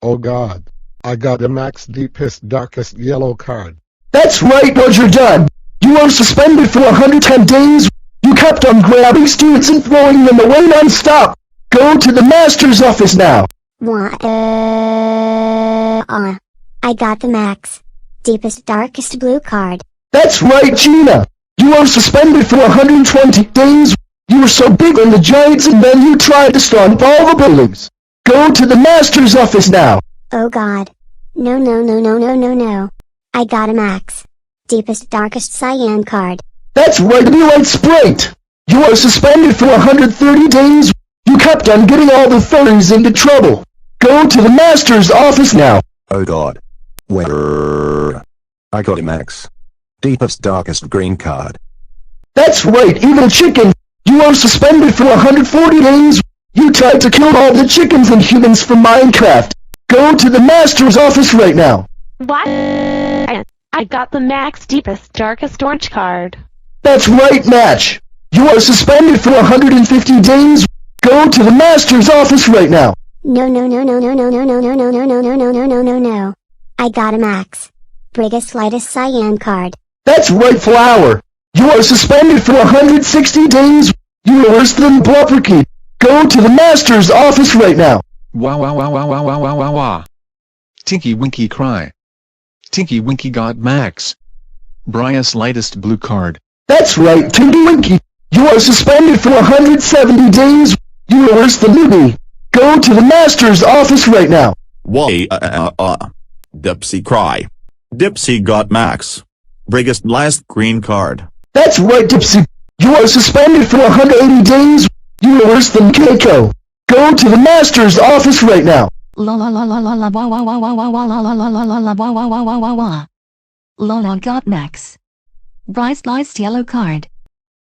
Oh God, I got the max deepest darkest yellow card. That's right, Roger Dunn. You are suspended for 110 days. You kept on grabbing students and throwing them away non-stop. Go to the master's office now. I got the max deepest darkest blue card. That's right, Gina. You are suspended for 120 days. You were so big on the Giants and then you tried to stomp all the buildings. Go to the master's office now. Oh God. No. I got a max deepest darkest cyan card. That's right, Blue Light Sprite. You are suspended for 130 days. You kept on getting all the furries into trouble. Go to the master's office now. Oh God. Where? I got a max deepest darkest green card. That's right, Evil Chicken. You are suspended for 140 days. You tried to kill all the chickens and humans from Minecraft. Go to the master's office right now. What? I got the max deepest darkest orange card. That's right, Match. You are suspended for 150 days. Go to the master's office right now. No. I got a max biggest lightest cyan card. That's right, Flower. You are suspended for 160 days. You are worse than Blopperkey. Go to the master's office right now. Wah. Tinky Winky cry. Tinky Winky got max Bryus lightest blue card. That's right, Tinky Winky. You are suspended for 170 days. You are worse than Newbie. Go to the master's office right now. Dipsy cry. Dipsy got max biggest last green card. That's right, Dipsy. You are suspended for 180 days. You are worse than Keiko. Go to the master's office right now. Lola got max Bryce last yellow card.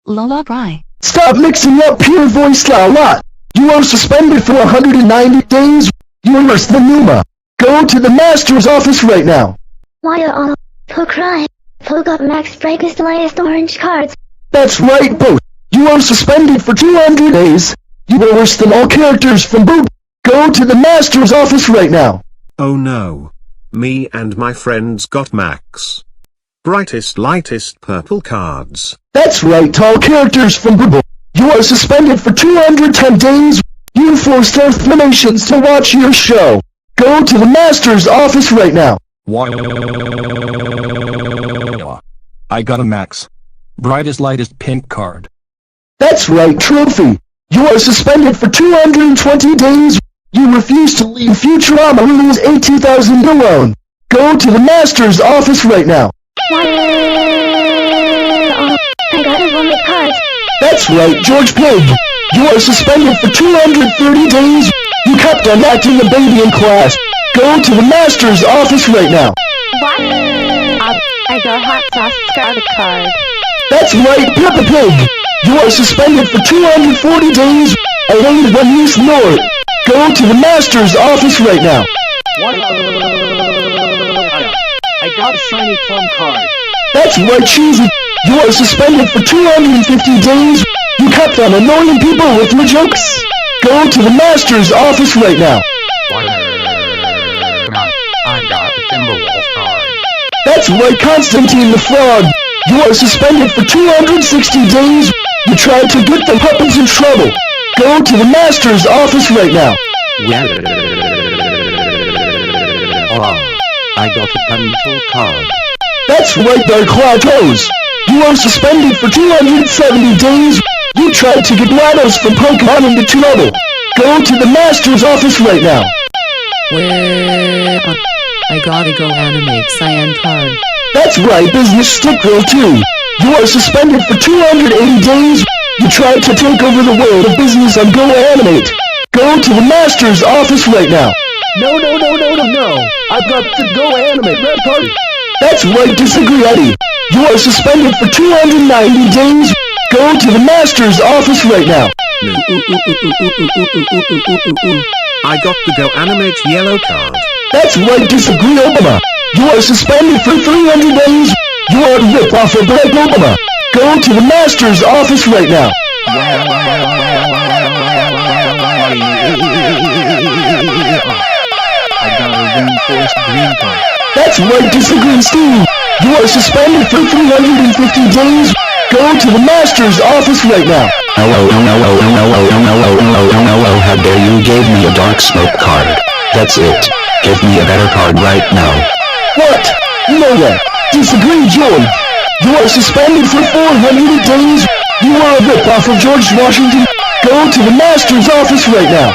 Lola cry. Stop mixing up pure voice la lot. You are suspended for 190 days. You are worse than Numa. Go to the master's office right now. Po cry. Po got max brightest lightest orange cards. That's right, Boat. You are suspended for 200 days. You are worse than all characters from Boot. Go to the master's office right now. Oh no. Me and my friends got max brightest lightest purple cards. That's right, tall characters from Booble. You are suspended for 210 days. You forced Earth nations to watch your show. Go to the master's office right now. I got a max brightest lightest pink card. That's right, Trophy. You are suspended for 220 days. You refuse to leave Futurama Rules 80,000 alone. Go to the master's office right now. I got a vomit cards. That's right, George Pig. You are suspended for 230 days. You kept on acting a baby in class. Go to the master's office right now. What? I got hot sauce scarlet card. That's right, Peppa Pig. You are suspended for 240 days. I only when you snore. Go to the master's office right now. I got a shiny plum card. That's right, Cheesy. You are suspended for 250 days. You kept on annoying people with your jokes. Go to the master's office right now. I got the Timberwolf card. That's right, Constantine the Frog. You are suspended for 260 days. You tried to get the puppets in trouble. Go to the master's office right now. I got a pencil card. That's right, Dark Clatos. You are suspended for 270 days. You tried to get Lados from Pokemon into trouble. Go to the master's office right now. I gotta go animate cyan card. That's right, Business Stick Girl 2. You are suspended for 280 days. You tried to take over the world of business on Go Animate. Go to the master's office right now. No. I've got to Go Animate Red Party. That's right, Disagree Eddie. You are suspended for 290 days. Go to the master's office right now. I got the Go Animate yellow card. That's right, Disagree Obama. You are suspended for 300 days. You are a rip-off of Black Obama. Go to the master's office right now. I got rainforest green card. That's right, disagree, Steve. You are suspended for 350 days. Go to the master's office right now. How dare you gave me a dark smoke card. That's it. Give me a better card right now. What? No way. Disagree, George. You are suspended for 400 days. You are a rip-off of George Washington. Go to the master's office right now.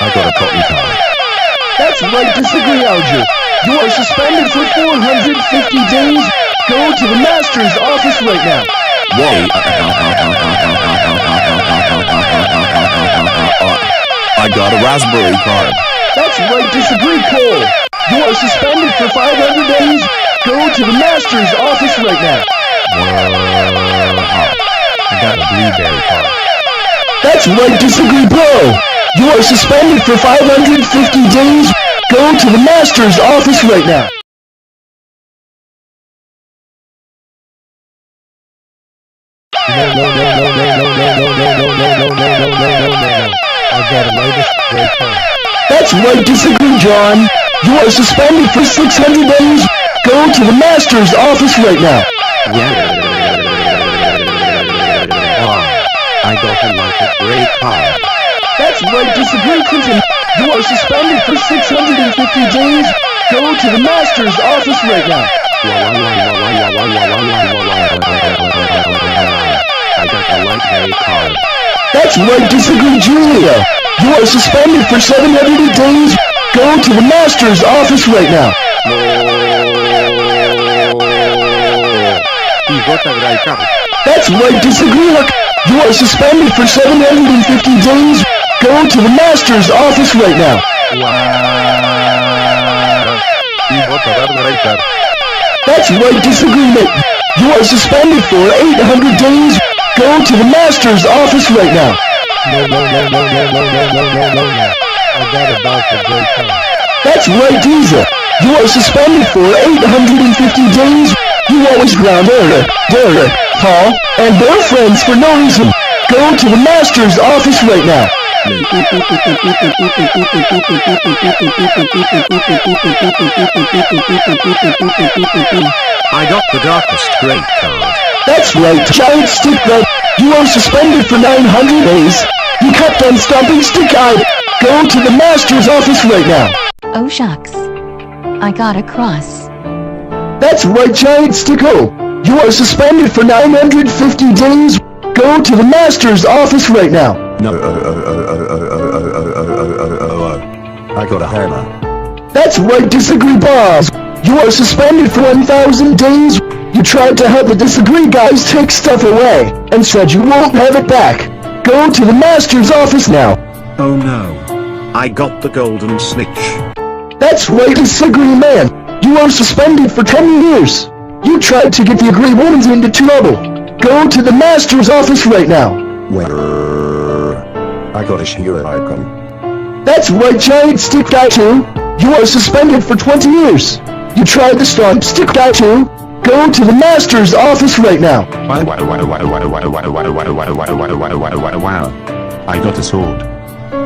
I got a cotton card. That's right, disagree, Alger. You are suspended for 450 days. Go to the master's office right now. Whoa. I got a raspberry card. That's right, disagree, Cole. You are suspended for 500 days. Go to the master's office right now. I got a blueberry card. That's right, disagree, bro. You are suspended for 550 days. Go to the master's office right now. No. I got a latest gray card. That's right, disagree, John. You are suspended for 600 days. Go to the master's office right now. I got a gray card. That's right, disagree, Clinton. You are suspended for 650 days. Go to the master's office right now. I got a light gray card. That's right, disagree, Julia. You are suspended for 700 days. Go to the master's office right now. He got a gray card. That's right, disagree, Huck. You are suspended for 750 days. Go to the master's office right now. He got a gray card. That's right, disagree, Nick. You are suspended for 800 days. Go to the master's office right now. No. I got a Dr. Gray card. That's right, Diesel. You are suspended for 850 days. You always ground Derek, Paul, and their friends for no reason. Go to the master's office right now. I got the darkest gray card. That's right, Giant Stick Red. You are suspended for 900 days. You kept on stomping Stick Eye. Go to the master's office right now. Oh shucks. I got a cross. That's right, Giant Sticko. You are suspended for 950 days. Go to the master's office right now. No. I got a hammer. That's right, Disagree Boss. You are suspended for 1,000 days. You tried to help the Disagree guys take stuff away, and said you won't have it back. Go to the master's office now. Oh no. I got the golden snitch. That's right, Disagree Man. You are suspended for 10 years. You tried to get the Agree Woman into trouble. Go to the master's office right now. I got a Shira icon. That's right, Giant Stick Guy 2. You are suspended for 20 years. You tried to stomp Stick Guy 2. Go to the master's office right now. I got a sword.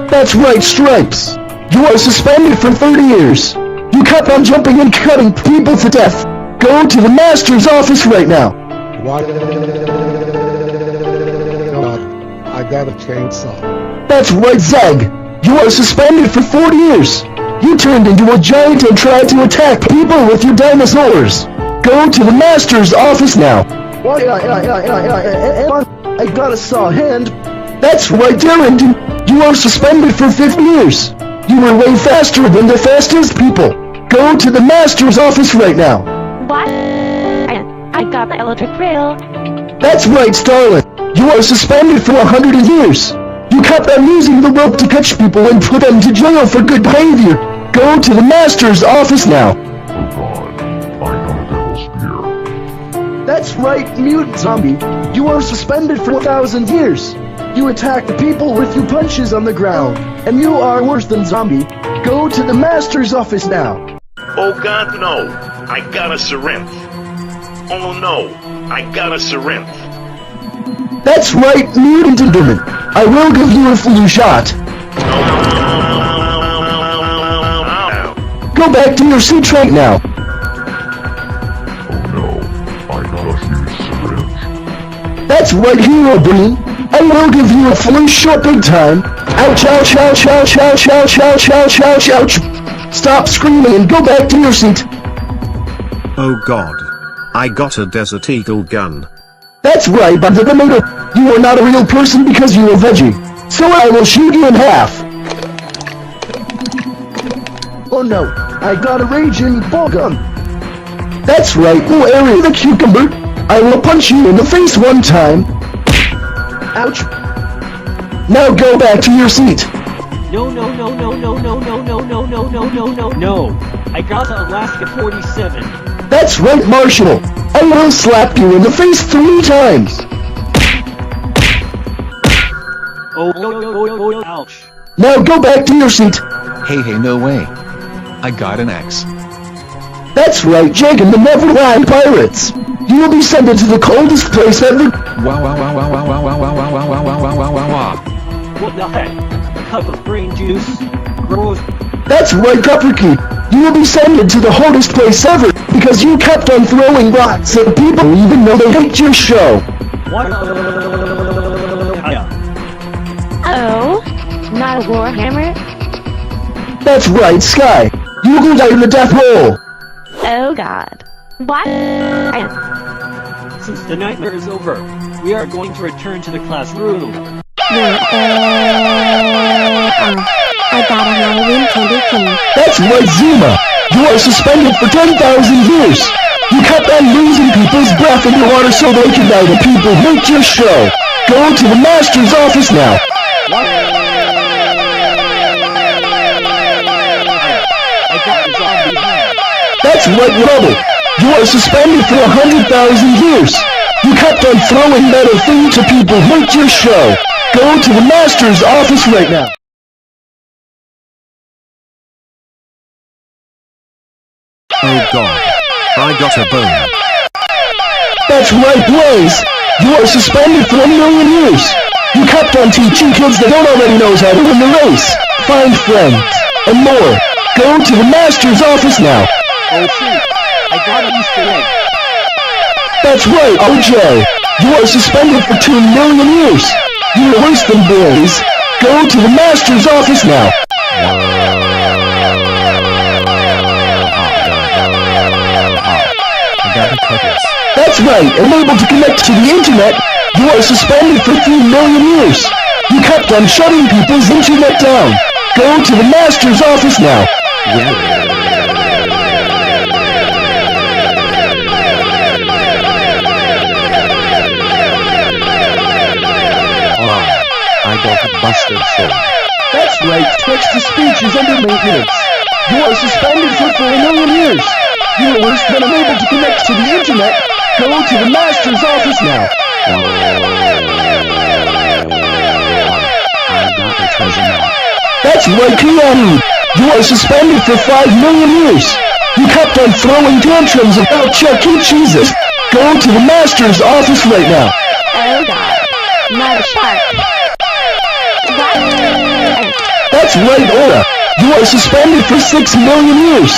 That's right, Stripes. You are suspended for 30 years. You kept on jumping and cutting people to death. Go to the master's office right now. What? I got a chainsaw. That's right, Zeg. You are suspended for 40 years. You turned into a giant and tried to attack people with your dinosaurs. Go to the master's office now. I got a saw hand. That's right, Darrington. You are suspended for 50 years. You were way faster than the fastest people. Go to the master's office right now. What? I got the electric rail. That's right, Starlet. You are suspended for 100 years. You kept on using the rope to catch people and put them to jail for good behavior. Go to the master's office now. That's right, Mutant Zombie. You are suspended for 1,000 years. You attack the people with your punches on the ground, and you are worse than Zombie. Go to the master's office now. Oh God, no. I got a syringe. Oh no. I got a syringe. That's right, Mutant Enderman. I will give you a flu shot. Go back to your seat right now. That's right, Hero Bean. I will give you a flu shot big time. Ouch, ouch, ouch, ouch, ouch, ouch, ouch, ouch, ouch, ouch. Stop screaming and go back to your seat. Oh god. I got a Desert Eagle gun. That's right, but the tomato. You are not a real person because you are veggie. So I will shoot you in half. Oh no, I got a raging ball gun. That's right, no area the cucumber. I will punch you in the face one time. Ouch. Now go back to your seat. No. I got the Alaska 47. That's right, Marshall. I will slap you in the face 3 times. Oh, ouch. Now go back to your seat. Hey, no way. I got an axe. That's right, Jake and the Neverland Pirates. You will be sent into the coldest place ever. Wow. What the heck? A cup of brain juice? Gross. That's right, Copperkey. You will be sent into the hardest place ever because you kept on throwing rocks at people even though they hate your show. What? Oh, not a warhammer? That's right, Sky. You will die in the death hole. Oh god. What? Since the nightmare is over, we are going to return to the classroom. I got a Halloween candy cane. That's right, Zuma. You are suspended for 10,000 years. You kept on losing people's breath in the water so they could die. The people hate your show. Go to the master's office now. What? I got the zombie hand. That's right, Rubble. You are suspended for 100,000 years. You kept on throwing metal things to people who hate your show. Go to the master's office right now. Oh god. I got a bone. That's right, Blaze. You are suspended for 1,000,000 years. You kept on teaching kids that don't already know how to win the race, find friends, and more. Go to the master's office now. Oh shoot. I got an Easter egg. That's right, OJ. You are suspended for 2,000,000 years. You are worse than Blaze. Go to the master's office now. I got a cutlass. That's right, unable to connect to the internet. You are suspended for 3,000,000 years. You kept on shutting people's internet down. Go to the master's office now. I got a busted sword. That's right, text-to-speech is under maintenance. You are suspended for 4,000,000 years. You are worse than unable to connect to the internet. Go to the master's office now. I got a treasure map. That's right, Keanu. You are suspended for 5,000,000 years. You kept on throwing tantrums about Chuck E. Cheese's. Go to the master's office right now. Oh god. Not a shark. What? That's right, Aura. You are suspended for 6,000,000 years.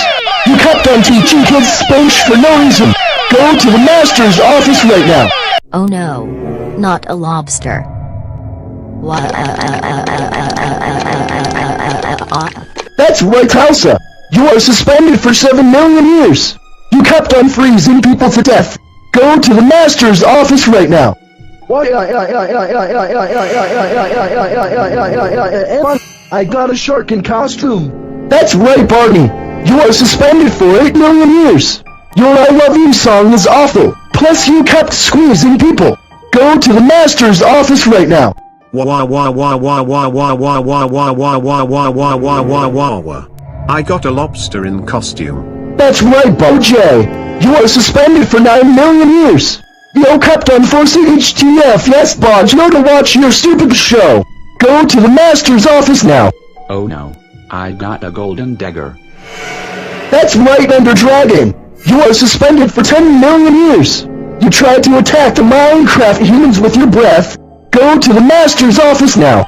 You kept on teaching kids Spanish for no reason. Go to the master's office right now. Oh no. Not a lobster. That's right, Hausa. You are suspended for 7,000,000 years. You kept on freezing people to death. Go to the master's office right now. I got a shark in costume. That's right, Barney. You are suspended for 8,000,000 years. Your I Love You song is awful. Plus you kept squeezing people. Go to the master's office right now. I got a lobster in costume. That's right, BoJ. You are suspended for 9,000,000 years. You kept on forcing HTF, yes, Bodge, no to watch your stupid show. Go to the master's office now. Oh no. I got a golden dagger. That's right, Ender Dragon. You are suspended for 10,000,000 years. You tried to attack the Minecraft humans with your breath. Go to the master's office now.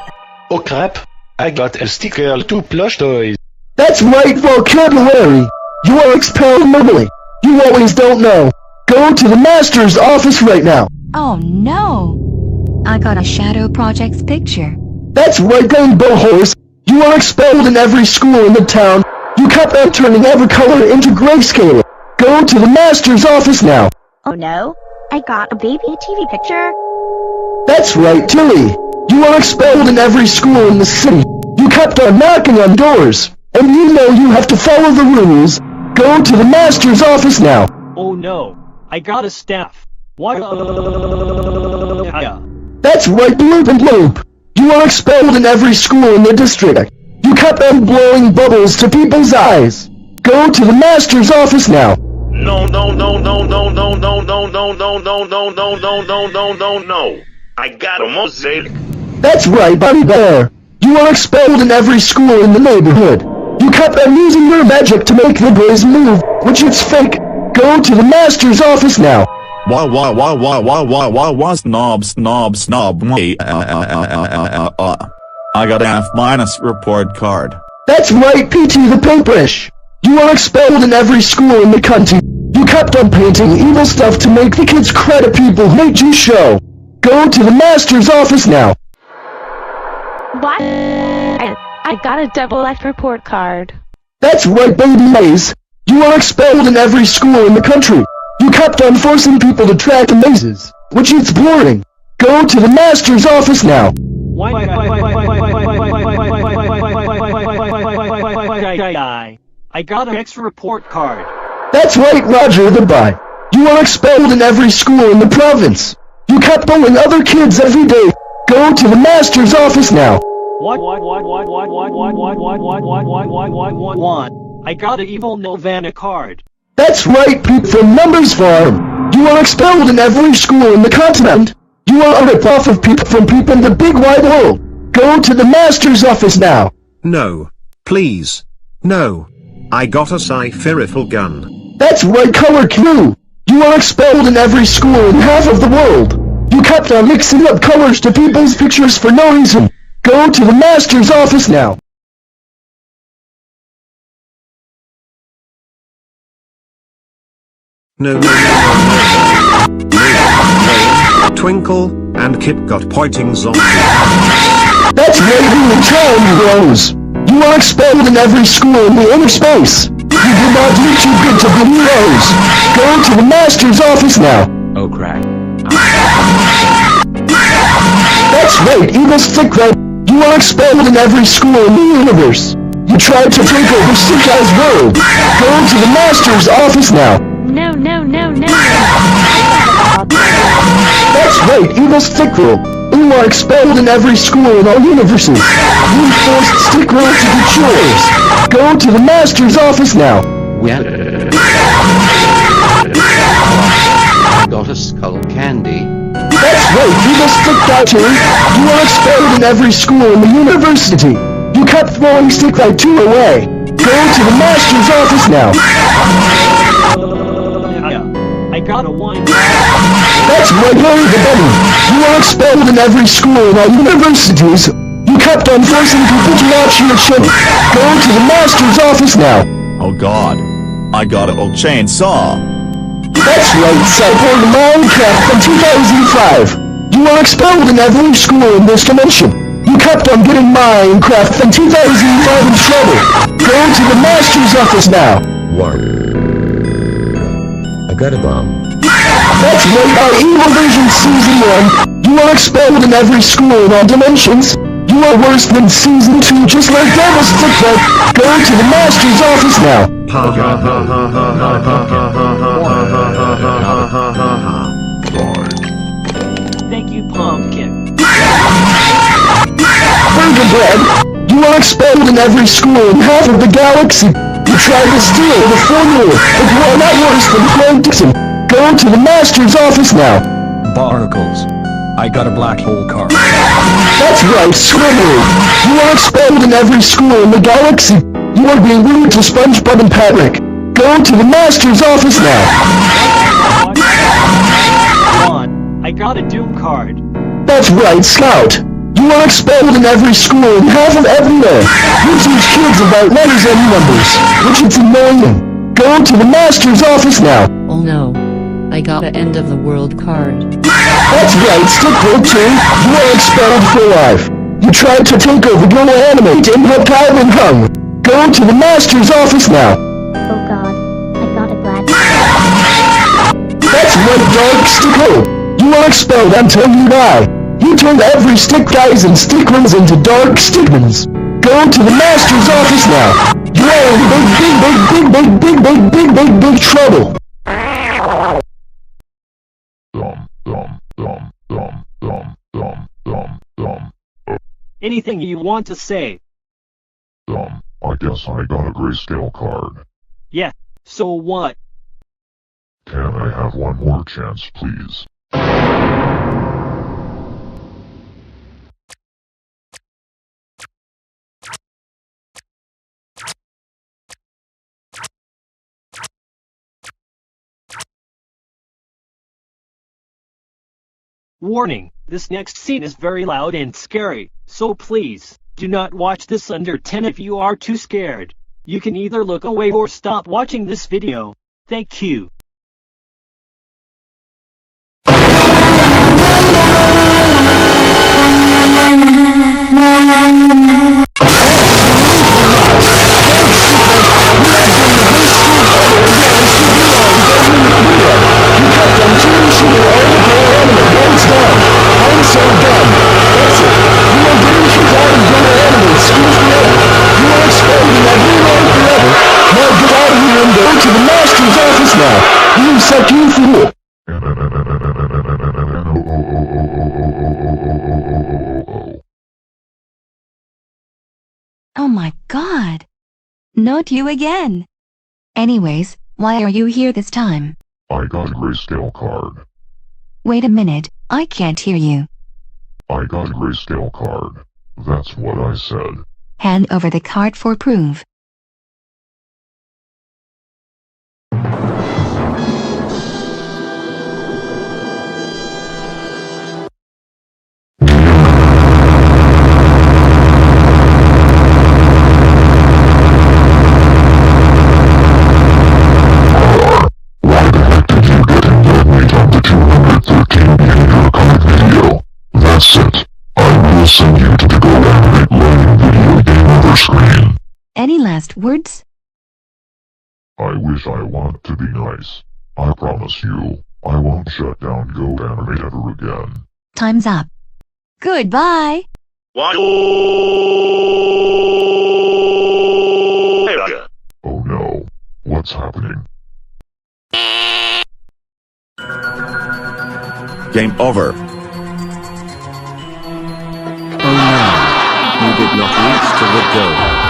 Oh crap. I got a sticker 2 plush toys. That's right, vocabulary. You are expelled normally. You always don't know. Go to the master's office right now. Oh no! I got a Shadow Projects picture. That's right, Rainbow Horse. You are expelled in every school in the town. You kept on turning every color into grayscale. Go to the master's office now. Oh no, I got a baby TV picture. That's right, Tilly. You are expelled in every school in the city. You kept on knocking on doors. And you know you have to follow the rules. Go to the master's office now. Oh no, I got a staff. What? That's right, Bloop and Bloop. You are expelled in every school in the district. You kept on blowing bubbles to people's eyes. Go to the master's office now. No. I got a mosaic. That's right, Bunny Bear. You are expelled in every school in the neighborhood. You kept on using your magic to make the boys move, which is fake. Go to the master's office now. Why, snob. I got an F- report card. That's right, PT the Paintbrush. You are expelled in every school in the country. You kept on painting evil stuff to make the kids cry to people who made you show. Go to the master's office now. What? I got a double F report card. That's right, Baby Maze. You are expelled in every school in the country. You kept on forcing people to track the mazes, which is boring. Go to the master's office now. I got an extra report card. That's right, Roger the Bye. You are expelled in every school in the province. You kept bullying other kids every day. Go to the master's office now. What? I got an evil Nelvana card. That's right, Pete from Numbers Farm. You are expelled in every school in the continent. You are a rip-off of Pete from Pete in the big wide world. Go to the master's office now. No. Please. No. I got a sci-fi gun. That's right, Color Q. You are expelled in every school in half of the world. You kept on mixing up colors to people's pictures for no reason. Go to the master's office now. No. Twinkle and Kip got pointing zombie. That's Raven and Charlie Rose. You are expelled in every school in the inner space. You do not look too good to be heroes. Go to the master's office now. Oh crap. That's right, Evil Stick Red. You are expelled in every school in the universe. You tried to take over Sukai's world. Go to the master's office now. No. That's right, Evil Stick Roll. You are expelled in every school in all universes. You forced Stick Roll to do chores. Go to the master's office now. Well, I got a skull candy. That's right, Evil Stick Guy 2. You are expelled in every school in the university. You kept throwing Stick Guy 2 away. Go to the master's office now. I got a one. That's right, Larry the Bunny. You are expelled in every school in all universities. You kept on forcing people to watch your show. Go to the master's office now. Oh god. I got an old chainsaw. That's right, Cyborg Minecraft from 2005. You are expelled in every school in this dimension. You kept on getting Minecraft from 2005 in trouble. Go to the master's office now. I got a bomb. That's right, our Evil Version Season 1. You are expelled in every school in all dimensions. You are worse than Season 2, just like Devil's Stickbug. Go to the master's office now. Thank you, Pumpkin. Burger Bread, you are expelled in every school in half of the galaxy. You tried to steal the formula, but you are not worse than Clone Dixon. Go to the master's office now. Barnacles. I got a black hole card. That's right, Squidward. You are expelled in every school in the galaxy. You are being rude to SpongeBob and Patrick. Go to the master's office now. I got a Doom card. That's right, Scout. You are expelled in every school and half of everywhere. You teach kids about letters and numbers, which is annoying. Go to the master's office now. Oh no. I got a end of the world card. That's right, Stickler 2. You are expelled for life. You tried to take over Go Animate and have Calvin hung. Go to the master's office now. Oh god, I got a black. That's right, Dark Stickle. You are expelled until you die. You turned every stick guys and sticklings into dark stickmans. Go to the master's office now. You are in big trouble. Anything you want to say? I guess I got a grayscale card. Yeah, so what? Can I have one more chance, please? Warning, this next scene is very loud and scary, so please, do not watch this under 10 if you are too scared. You can either look away or stop watching this video. Thank you. You suck, you fool! Oh my god. Not you again. Anyways, why are you here this time? I got a grayscale card. Wait a minute, I can't hear you. I got a grayscale card. That's what I said. Hand over the card for proof. That's it. I will send you to the Go Animate learning video game over screen. Any last words? I wish I want to be nice. I promise you, I won't shut down Go Animate ever again. Time's up. Goodbye. What? Oh no. What's happening? Game over. Oh no. You did not reach to the goal.